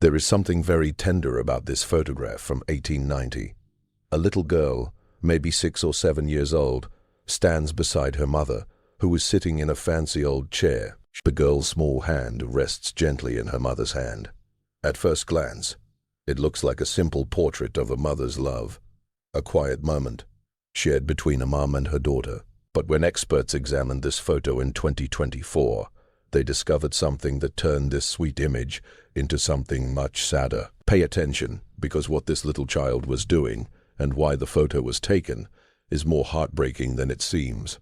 There is something very tender about this photograph from 1890. A little girl, maybe 6 or 7 years old, stands beside her mother, who is sitting in a fancy old chair. The girl's small hand rests gently in her mother's hand. At first glance, it looks like a simple portrait of a mother's love, a quiet moment shared between a mom and her daughter. But when experts examined this photo in 2024, they discovered something that turned this sweet image into something much sadder. Pay attention, because what this little child was doing and why the photo was taken is more heartbreaking than it seems.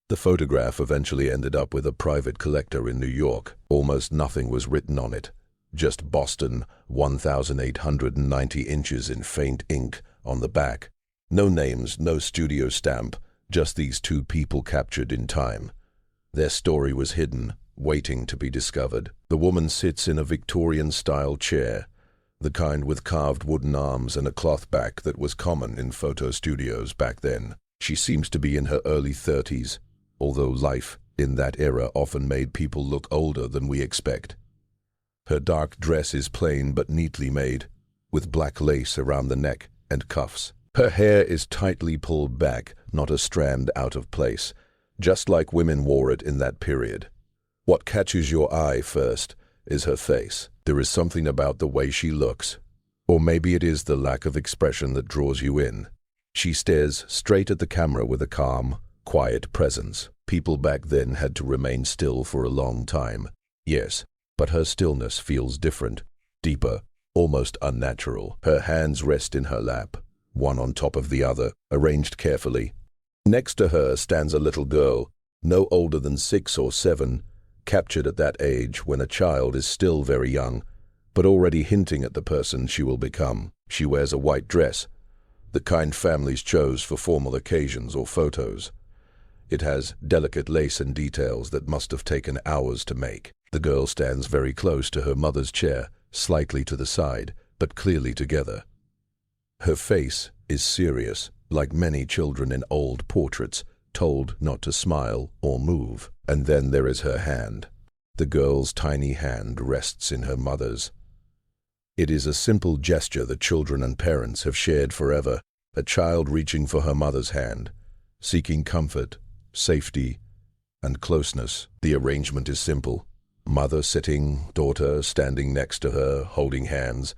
The photograph eventually ended up with a private collector in New York. Almost nothing was written on it, just Boston, 1,890 inches in faint ink on the back. No names, no studio stamp, just these two people captured in time. Their story was hidden, waiting to be discovered. The woman sits in a Victorian-style chair, the kind with carved wooden arms and a cloth back that was common in photo studios back then. She seems to be in her early 30s, although life in that era often made people look older than we expect. Her dark dress is plain but neatly made, with black lace around the neck and cuffs. Her hair is tightly pulled back, not a strand out of place, just like women wore it in that period. What catches your eye first is her face. There is something about the way she looks, or maybe it is the lack of expression that draws you in. She stares straight at the camera with a calm, quiet presence. People back then had to remain still for a long time. Yes, but her stillness feels different, deeper, almost unnatural. Her hands rest in her lap, one on top of the other, arranged carefully. Next to her stands a little girl, no older than 6 or 7, captured at that age when a child is still very young, but already hinting at the person she will become. She wears a white dress, the kind families chose for formal occasions or photos. It has delicate lace and details that must have taken hours to make. The girl stands very close to her mother's chair, slightly to the side, but clearly together. Her face is serious, like many children in old portraits, told not to smile or move. And then there is her hand. The girl's tiny hand rests in her mother's. It is a simple gesture that children and parents have shared forever, a child reaching for her mother's hand, seeking comfort, safety, and closeness. The arrangement is simple. Mother sitting, daughter standing next to her, holding hands.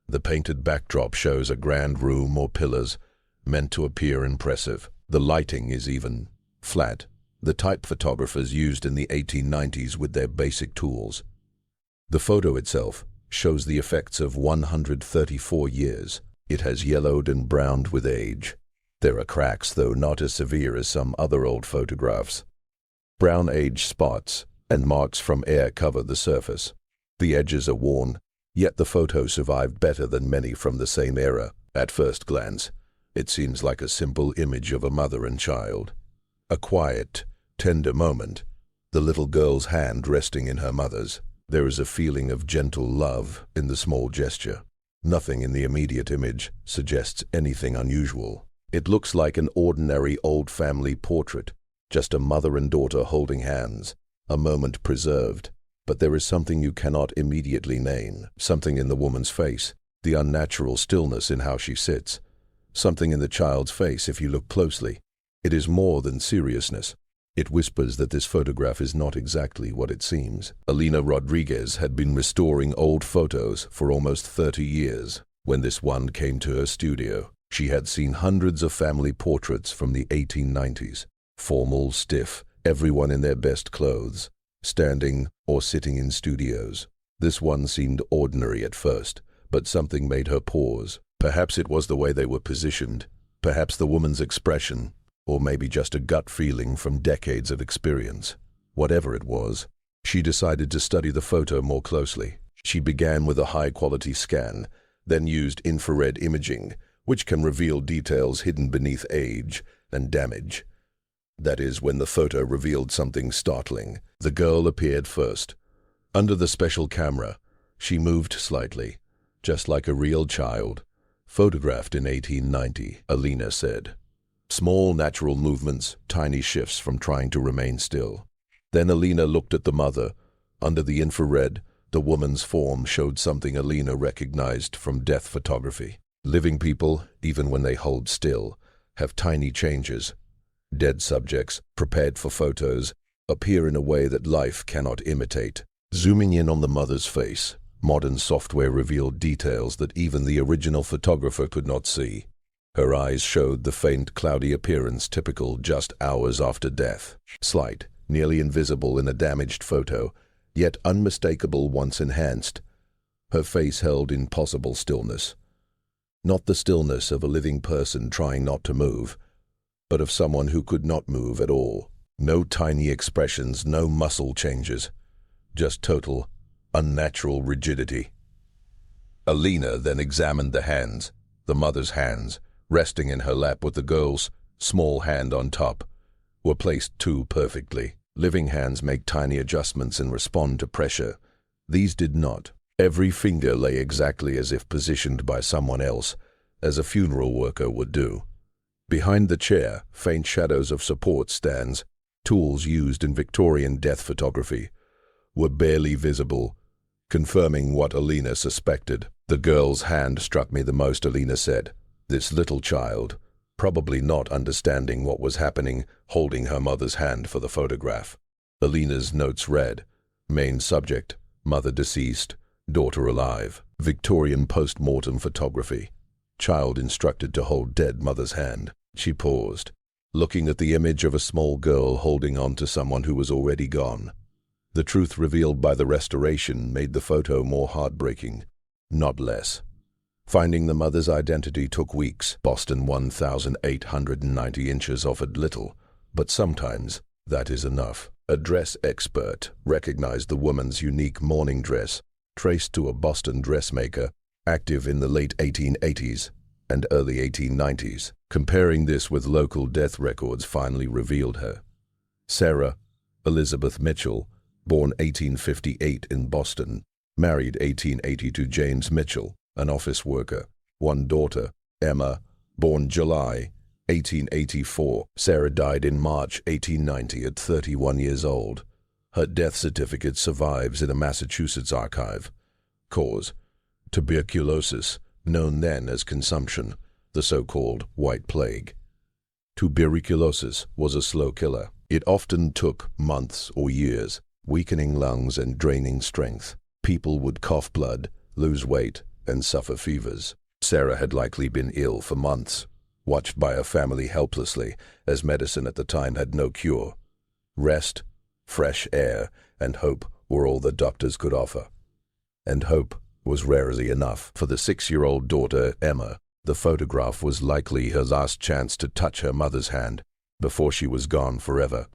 The painted backdrop shows a grand room or pillars, meant to appear impressive. The lighting is even, flat, the type photographers used in the 1890s with their basic tools. The photo itself shows the effects of 134 years. It has yellowed and browned with age. There are cracks, though not as severe as some other old photographs. Brown age spots and marks from air cover the surface. The edges are worn, yet the photo survived better than many from the same era. At first glance, it seems like a simple image of a mother and child. A quiet, tender moment, the little girl's hand resting in her mother's. There is a feeling of gentle love in the small gesture. Nothing in the immediate image suggests anything unusual. It looks like an ordinary old family portrait, just a mother and daughter holding hands, a moment preserved. But there is something you cannot immediately name, something in the woman's face, the unnatural stillness in how she sits, something in the child's face if you look closely. It is more than seriousness. It whispers that this photograph is not exactly what it seems. Alina Rodriguez had been restoring old photos for almost 30 years. When this one came to her studio, she had seen hundreds of family portraits from the 1890s. Formal, stiff, everyone in their best clothes, standing or sitting in studios. This one seemed ordinary at first, but something made her pause. Perhaps it was the way they were positioned, perhaps the woman's expression, or maybe just a gut feeling from decades of experience. Whatever it was, she decided to study the photo more closely. She began with a high-quality scan, then used infrared imaging, which can reveal details hidden beneath age and damage. That is, when the photo revealed something startling. The girl appeared first. Under the special camera, she moved slightly, just like a real child. Photographed in 1890, Alina said. Small natural movements, tiny shifts from trying to remain still. Then Alina looked at the mother. Under the infrared, The woman's form showed something Alina recognized from death photography. Living people, even when they hold still, have tiny changes. Dead subjects, prepared for photos, appear in a way that life cannot imitate. Zooming in on the mother's face, modern software revealed details that even the original photographer could not see. Her eyes showed the faint, cloudy appearance typical just hours after death. Slight, nearly invisible in a damaged photo, yet unmistakable once enhanced. Her face held impossible stillness. Not the stillness of a living person trying not to move, but of someone who could not move at all. No tiny expressions, no muscle changes. Just total, unnatural rigidity. Alina then examined the hands, the mother's hands, resting in her lap with the girl's small hand on top, were placed too perfectly. Living hands make tiny adjustments and respond to pressure. These did not. Every finger lay exactly as if positioned by someone else, as a funeral worker would do. Behind the chair, faint shadows of support stands, tools used in Victorian death photography, were barely visible, confirming what Alina suspected. The girl's hand struck me the most, Alina said. This little child, probably not understanding what was happening, holding her mother's hand for the photograph. Alina's notes read, main subject, mother deceased, daughter alive. Victorian post-mortem photography. Child instructed to hold dead mother's hand. She paused, looking at the image of a small girl holding on to someone who was already gone. The truth revealed by the restoration made the photo more heartbreaking, not less. Finding the mother's identity took weeks. Boston 1,890 inches offered little, but sometimes that is enough. A dress expert recognized the woman's unique mourning dress, traced to a Boston dressmaker, active in the late 1880s and early 1890s. Comparing this with local death records finally revealed her. Sarah Elizabeth Mitchell, born 1858 in Boston, married 1880 to James Mitchell, an office worker. One daughter, Emma, born July 1884. Sarah died in March 1890 at 31 years old. Her death certificate survives in a Massachusetts archive. Cause: tuberculosis, known then as consumption, the so-called White Plague. Tuberculosis was a slow killer. It often took months or years, weakening lungs and draining strength. People would cough blood, lose weight, and suffer fevers. Sarah had likely been ill for months, watched by her family helplessly, as medicine at the time had no cure. Rest, fresh air, and hope were all the doctors could offer. And hope was rarely enough. For the 6-year-old daughter, Emma, the photograph was likely her last chance to touch her mother's hand before she was gone forever.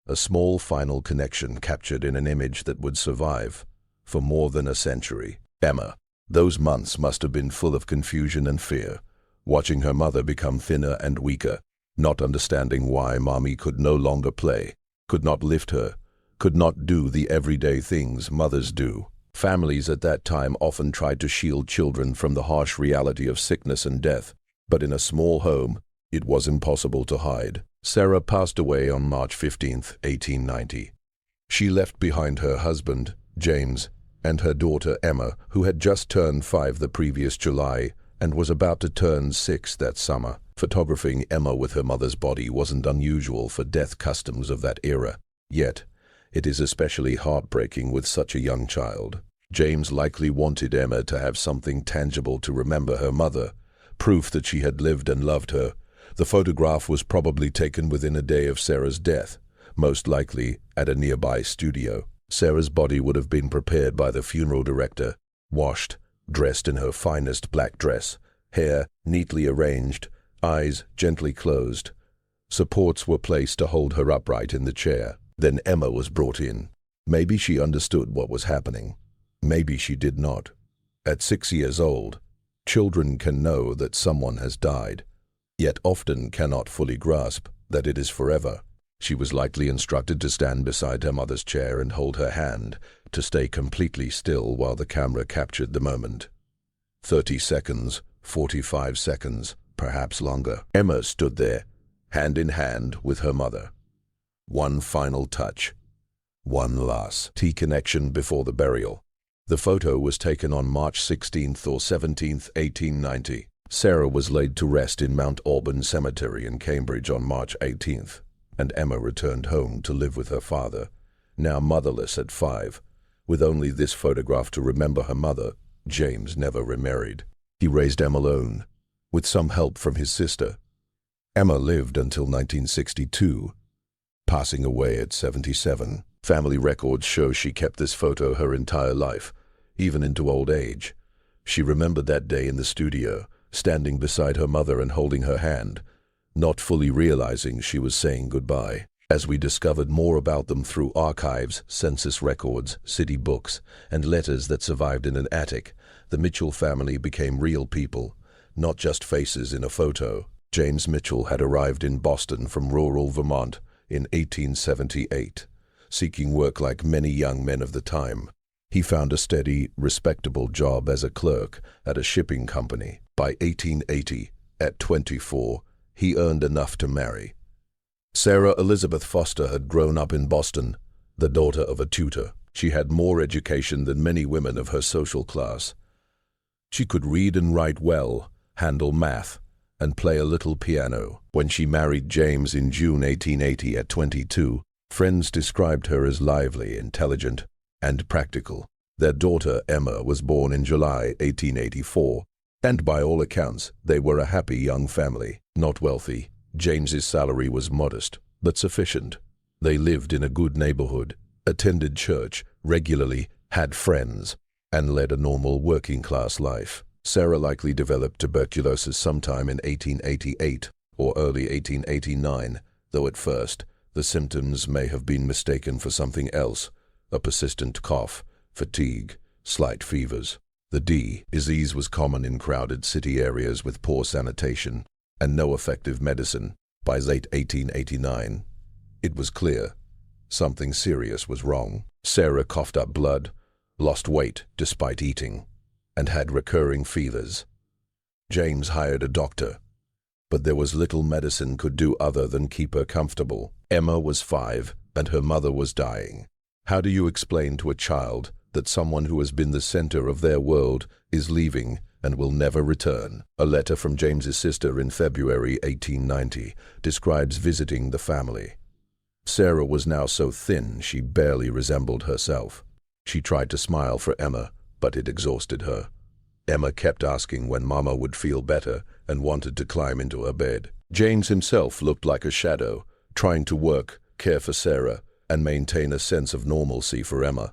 A small final connection captured in an image that would survive for more than a century. Emma. Those months must have been full of confusion and fear, watching her mother become thinner and weaker, not understanding why mommy could no longer play, could not lift her, could not do the everyday things mothers do. Families at that time often tried to shield children from the harsh reality of sickness and death, but in a small home, it was impossible to hide. Sarah passed away on March 15, 1890. She left behind her husband, James, and her daughter Emma, who had just turned 5 the previous July and was about to turn 6 that summer. Photographing Emma with her mother's body wasn't unusual for death customs of that era. Yet, it is especially heartbreaking with such a young child. James likely wanted Emma to have something tangible to remember her mother, proof that she had lived and loved her. The photograph was probably taken within a day of Sarah's death, most likely at a nearby studio. Sarah's body would have been prepared by the funeral director, washed, dressed in her finest black dress, hair neatly arranged, eyes gently closed. Supports were placed to hold her upright in the chair. Then Emma was brought in. Maybe she understood what was happening. Maybe she did not. At 6 years old, children can know that someone has died, yet often cannot fully grasp that it is forever. She was likely instructed to stand beside her mother's chair and hold her hand, to stay completely still while the camera captured the moment. 30 seconds, 45 seconds, perhaps longer. Emma stood there, hand in hand with her mother. One final touch. One last T connection before the burial. The photo was taken on March 16th or 17th, 1890. Sarah was laid to rest in Mount Auburn Cemetery in Cambridge on March 18th, and Emma returned home to live with her father, now motherless at 5. With only this photograph to remember her mother, James never remarried. He raised Emma alone, with some help from his sister. Emma lived until 1962, passing away at 77. Family records show she kept this photo her entire life, even into old age. She remembered that day in the studio, standing beside her mother and holding her hand, not fully realizing she was saying goodbye. As we discovered more about them through archives, census records, city books, and letters that survived in an attic, the Mitchell family became real people, not just faces in a photo. James Mitchell had arrived in Boston from rural Vermont in 1878, seeking work like many young men of the time. He found a steady, respectable job as a clerk at a shipping company. By 1880, at 24, he earned enough to marry. Sarah Elizabeth Foster had grown up in Boston, the daughter of a tutor. She had more education than many women of her social class. She could read and write well, handle math, and play a little piano. When she married James in June 1880 at 22, friends described her as lively, intelligent, and practical. Their daughter Emma was born in July 1884, and by all accounts, they were a happy young family. Not wealthy, James's salary was modest, but sufficient. They lived in a good neighborhood, attended church regularly, had friends, and led a normal working-class life. Sarah likely developed tuberculosis sometime in 1888 or early 1889, though at first, the symptoms may have been mistaken for something else, a persistent cough, fatigue, slight fevers. The disease was common in crowded city areas with poor sanitation and no effective medicine. By late 1889, it was clear something serious was wrong. Sarah coughed up blood, lost weight despite eating, and had recurring fevers. James hired a doctor, but there was little medicine could do other than keep her comfortable. Emma was 5, and her mother was dying. How do you explain to a child that someone who has been the center of their world is leaving and will never return? A letter from James's sister in February 1890 describes visiting the family. Sarah was now so thin she barely resembled herself. She tried to smile for Emma, but it exhausted her. Emma kept asking when Mama would feel better and wanted to climb into her bed. James himself looked like a shadow, trying to work, care for Sarah, and maintain a sense of normalcy for Emma.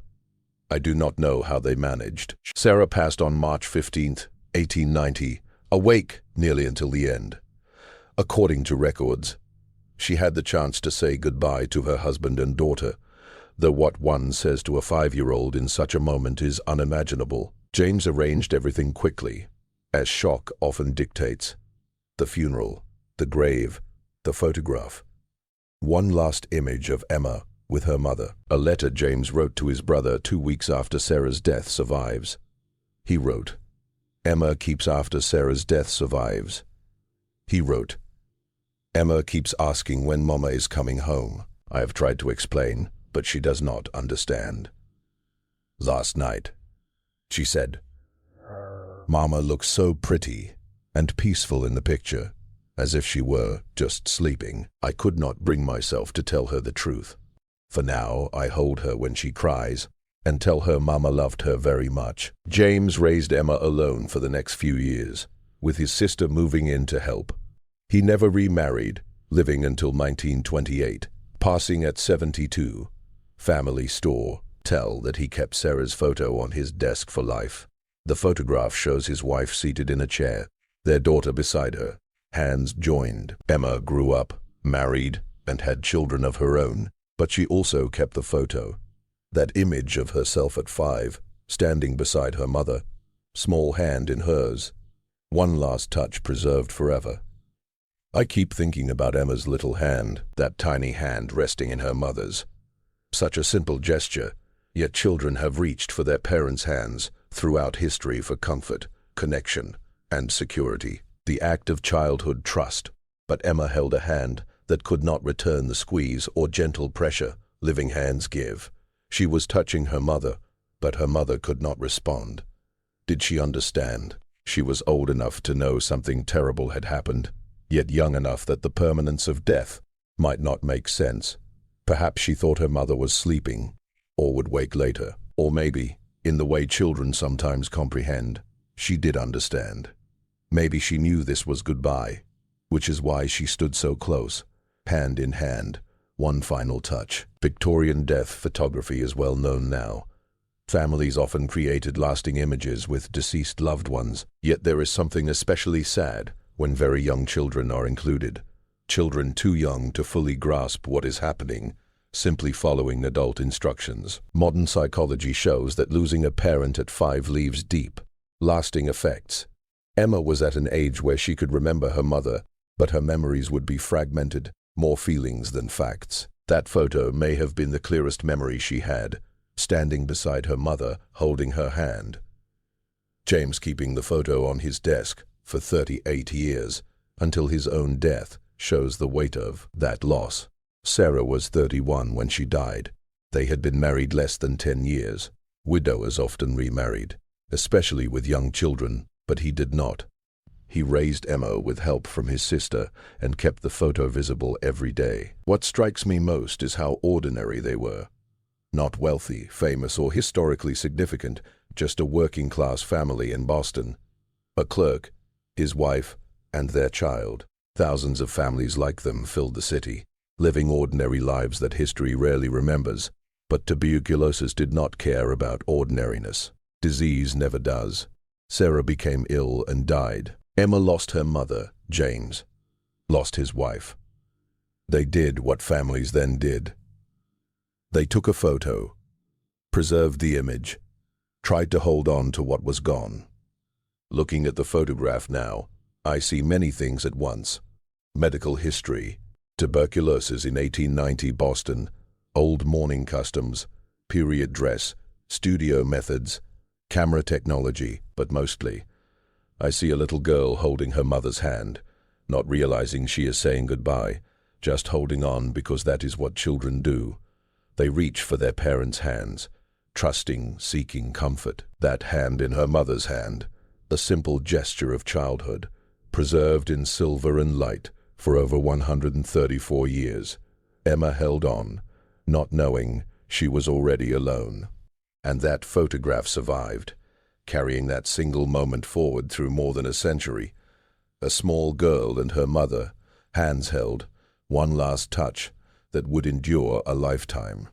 I do not know how they managed. Sarah passed on March 15th, 1890, awake nearly until the end. According to records, she had the chance to say goodbye to her husband and daughter, though what one says to a 5-year-old in such a moment is unimaginable. James arranged everything quickly, as shock often dictates. The funeral, the grave, the photograph. One last image of Emma with her mother. A letter James wrote to his brother 2 weeks after Sarah's death survives. He wrote, "Emma keeps after Sarah's death survives." He wrote, "Emma keeps asking when Mama is coming home. I have tried to explain, but she does not understand. Last night, she said, Mama looks so pretty and peaceful in the picture, as if she were just sleeping. I could not bring myself to tell her the truth. For now, I hold her when she cries and tell her Mama loved her very much." James raised Emma alone for the next few years, with his sister moving in to help. He never remarried, living until 1928, passing at 72. Family store tell that he kept Sarah's photo on his desk for life. The photograph shows his wife seated in a chair, their daughter beside her, hands joined. Emma grew up, married, and had children of her own, but she also kept the photo. That image of herself at 5, standing beside her mother, small hand in hers, one last touch preserved forever. I keep thinking about Emma's little hand, that tiny hand resting in her mother's. Such a simple gesture, yet children have reached for their parents' hands throughout history for comfort, connection, and security. The act of childhood trust. But Emma held a hand that could not return the squeeze or gentle pressure living hands give. She was touching her mother, but her mother could not respond. Did she understand? She was old enough to know something terrible had happened, yet young enough that the permanence of death might not make sense. Perhaps she thought her mother was sleeping, or would wake later. Or maybe, in the way children sometimes comprehend, she did understand. Maybe she knew this was goodbye, which is why she stood so close, hand in hand, one final touch. Victorian death photography is well known now. Families often created lasting images with deceased loved ones, yet there is something especially sad when very young children are included. Children too young to fully grasp what is happening, simply following adult instructions. Modern psychology shows that losing a parent at 5 leaves deep, lasting effects. Emma was at an age where she could remember her mother, but her memories would be fragmented, more feelings than facts. That photo may have been the clearest memory she had, standing beside her mother, holding her hand. James keeping the photo on his desk for 38 years, until his own death, shows the weight of that loss. Sarah was 31 when she died. They had been married less than 10 years. Widowers often remarried, especially with young children, but he did not. He raised Emma with help from his sister and kept the photo visible every day. What strikes me most is how ordinary they were. Not wealthy, famous, or historically significant, just a working-class family in Boston. A clerk, his wife, and their child. Thousands of families like them filled the city, living ordinary lives that history rarely remembers. But tuberculosis did not care about ordinariness. Disease never does. Sarah became ill and died. Emma lost her mother, James, lost his wife. They did what families then did. They took a photo, preserved the image, tried to hold on to what was gone. Looking at the photograph now, I see many things at once. Medical history, tuberculosis in 1890 Boston, old mourning customs, period dress, studio methods, camera technology, but mostly, I see a little girl holding her mother's hand, not realizing she is saying goodbye, just holding on because that is what children do. They reach for their parents' hands, trusting, seeking comfort. That hand in her mother's hand, a simple gesture of childhood, preserved in silver and light for over 134 years. Emma held on, not knowing she was already alone. And that photograph survived, carrying that single moment forward through more than a century. A small girl and her mother, hands held, one last touch that would endure a lifetime.